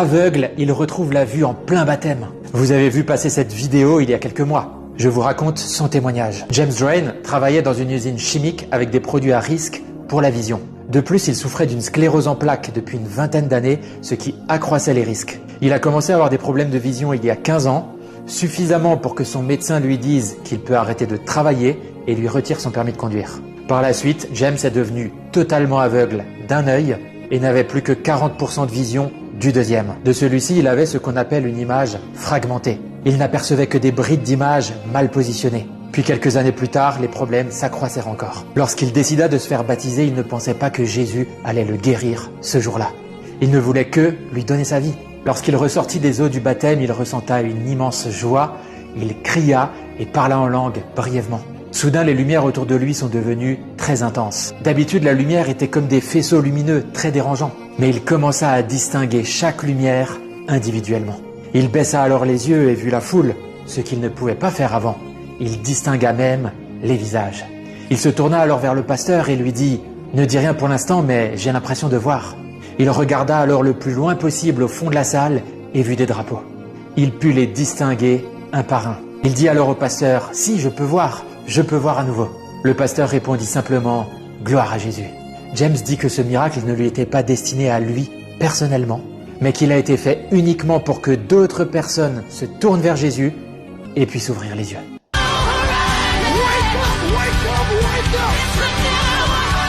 Aveugle, il retrouve la vue en plein baptême. Vous avez vu passer cette vidéo il y a quelques mois. Je vous raconte son témoignage. James Drain travaillait dans une usine chimique avec des produits à risque pour la vision. De plus, il souffrait d'une sclérose en plaques depuis une vingtaine d'années, ce qui accroissait les risques. Il a commencé à avoir des problèmes de vision il y a 15 ans, suffisamment pour que son médecin lui dise qu'il peut arrêter de travailler et lui retire son permis de conduire. Par la suite, James est devenu totalement aveugle d'un œil et n'avait plus que 40% de vision du deuxième. De celui-ci, il avait ce qu'on appelle une image fragmentée. Il n'apercevait que des brides d'images mal positionnées. Puis quelques années plus tard, les problèmes s'accroissèrent encore. Lorsqu'il décida de se faire baptiser, il ne pensait pas que Jésus allait le guérir ce jour-là. Il ne voulait que lui donner sa vie. Lorsqu'il ressortit des eaux du baptême, il ressenta une immense joie, il cria et parla en langue brièvement. Soudain, les lumières autour de lui sont devenues très intenses. D'habitude, la lumière était comme des faisceaux lumineux très dérangeants. Mais il commença à distinguer chaque lumière individuellement. Il baissa alors les yeux et vit la foule, ce qu'il ne pouvait pas faire avant. Il distingua même les visages. Il se tourna alors vers le pasteur et lui dit « Ne dis rien pour l'instant, mais j'ai l'impression de voir. » Il regarda alors le plus loin possible au fond de la salle et vit des drapeaux. Il put les distinguer un par un. Il dit alors au pasteur « Si, je peux voir à nouveau. » Le pasteur répondit simplement « Gloire à Jésus ». James dit que ce miracle ne lui était pas destiné à lui personnellement, mais qu'il a été fait uniquement pour que d'autres personnes se tournent vers Jésus et puissent ouvrir les yeux. Wake up, wake up, wake up!